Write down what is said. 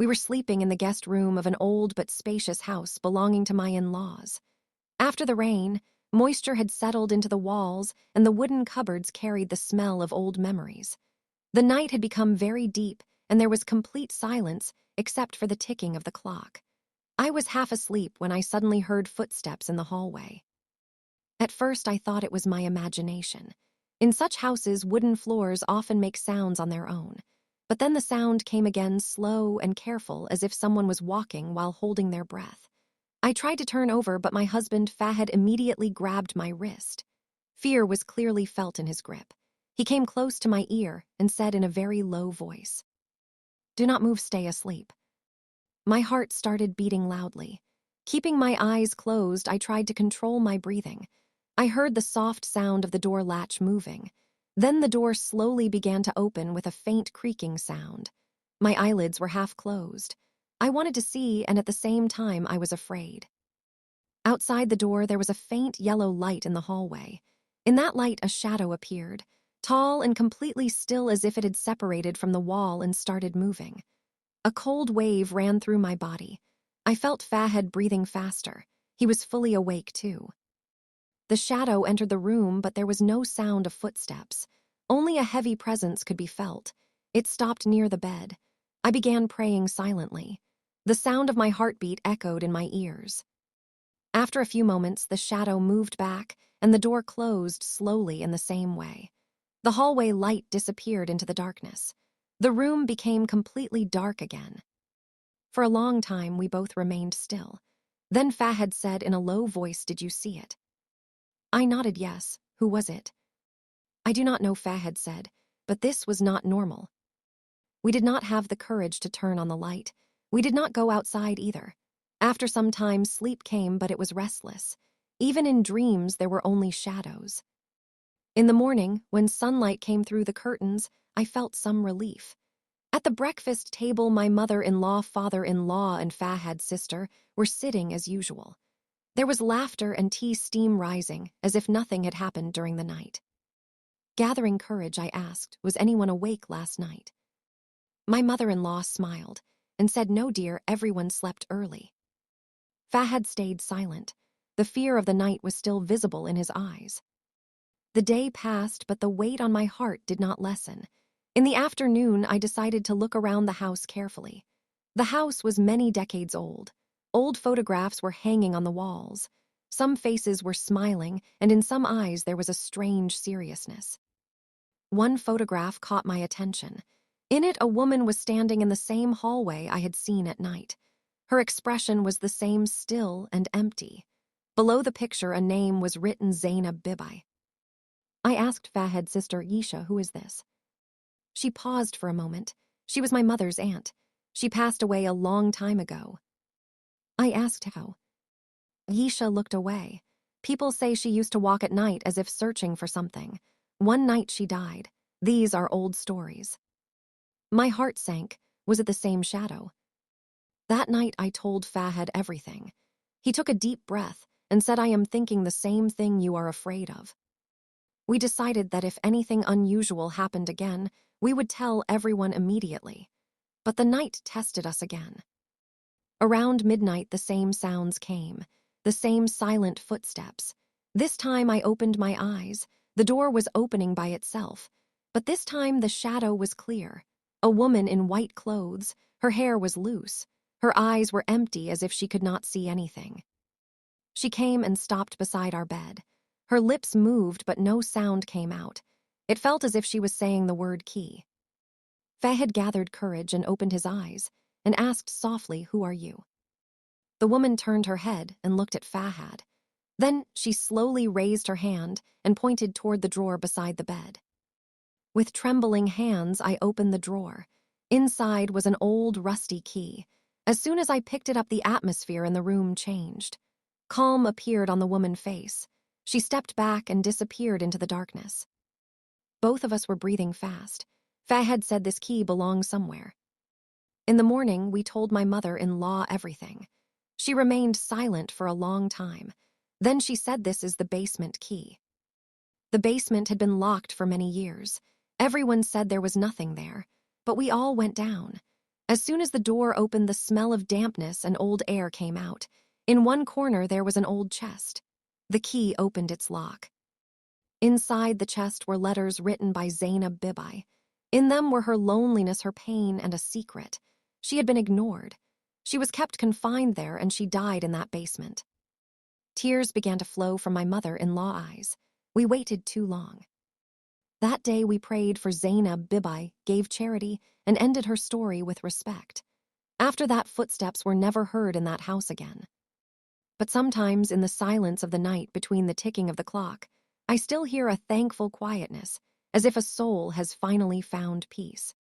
We were sleeping in the guest room of an old but spacious house belonging to my in-laws. After the rain, moisture had settled into the walls and the wooden cupboards carried the smell of old memories. The night had become very deep and there was complete silence except for the ticking of the clock. I was half asleep when I suddenly heard footsteps in the hallway. At first, I thought it was my imagination. In such houses, wooden floors often make sounds on their own. But then the sound came again, slow and careful, as if someone was walking while holding their breath. I tried to turn over, but my husband, Fahad, immediately grabbed my wrist. Fear was clearly felt in his grip. He came close to my ear and said in a very low voice, "Do not move, stay asleep." My heart started beating loudly. Keeping my eyes closed, I tried to control my breathing. I heard the soft sound of the door latch moving. Then the door slowly began to open with a faint creaking sound. My eyelids were half closed. I wanted to see, and at the same time I was afraid. Outside the door there was a faint yellow light in the hallway. In that light a shadow appeared, tall and completely still, as if it had separated from the wall and started moving. A cold wave ran through my body. I felt Fahad breathing faster. He was fully awake too. The shadow entered the room, but there was no sound of footsteps. Only a heavy presence could be felt. It stopped near the bed. I began praying silently. The sound of my heartbeat echoed in my ears. After a few moments, the shadow moved back, and the door closed slowly in the same way. The hallway light disappeared into the darkness. The room became completely dark again. For a long time, we both remained still. Then Fahad said in a low voice, "Did you see it?" I nodded yes. "Who was it?" "I do not know," Fahad said, "but this was not normal." We did not have the courage to turn on the light. We did not go outside either. After some time, sleep came, but it was restless. Even in dreams, there were only shadows. In the morning, when sunlight came through the curtains, I felt some relief. At the breakfast table, my mother-in-law, father-in-law, and Fahad's sister were sitting as usual. There was laughter and tea steam rising, as if nothing had happened during the night. Gathering courage, I asked, "Was anyone awake last night?" My mother-in-law smiled and said, "No, dear, everyone slept early." Fahad stayed silent. The fear of the night was still visible in his eyes. The day passed, but the weight on my heart did not lessen. In the afternoon, I decided to look around the house carefully. The house was many decades old. Old photographs were hanging on the walls. Some faces were smiling, and in some eyes there was a strange seriousness. One photograph caught my attention. In it, a woman was standing in the same hallway I had seen at night. Her expression was the same, still and empty. Below the picture, a name was written, Zainab Bibi. I asked Fahad's sister, "Yisha, who is this?" She paused for a moment. "She was my mother's aunt. She passed away a long time ago." I asked how. Yisha looked away. "People say she used to walk at night as if searching for something. One night she died. These are old stories." My heart sank. Was it the same shadow? That night I told Fahad everything. He took a deep breath and said, "I am thinking the same thing you are afraid of." We decided that if anything unusual happened again, we would tell everyone immediately. But the night tested us again. Around midnight, the same sounds came, the same silent footsteps. This time I opened my eyes. The door was opening by itself, but this time the shadow was clear. A woman in white clothes. Her hair was loose. Her eyes were empty, as if she could not see anything. She came and stopped beside our bed. Her lips moved, but no sound came out. It felt as if she was saying the word key. Fahad gathered courage and opened his eyes and asked softly, "Who are you?" The woman turned her head and looked at Fahad. Then she slowly raised her hand and pointed toward the drawer beside the bed. With trembling hands, I opened the drawer. Inside was an old, rusty key. As soon as I picked it up, the atmosphere in the room changed. Calm appeared on the woman's face. She stepped back and disappeared into the darkness. Both of us were breathing fast. Fahad said this key belonged somewhere. In the morning, we told my mother-in-law everything. She remained silent for a long time. Then she said, "This is the basement key." The basement had been locked for many years. Everyone said there was nothing there, but we all went down. As soon as the door opened, the smell of dampness and old air came out. In one corner, there was an old chest. The key opened its lock. Inside the chest were letters written by Zainab Bibi. In them were her loneliness, her pain, and a secret. She had been ignored. She was kept confined there, and she died in that basement. Tears began to flow from my mother-in-law eyes. We waited too long. That day we prayed for Zainab Bibi, gave charity, and ended her story with respect. After that, footsteps were never heard in that house again. But sometimes, in the silence of the night between the ticking of the clock, I still hear a thankful quietness, as if a soul has finally found peace.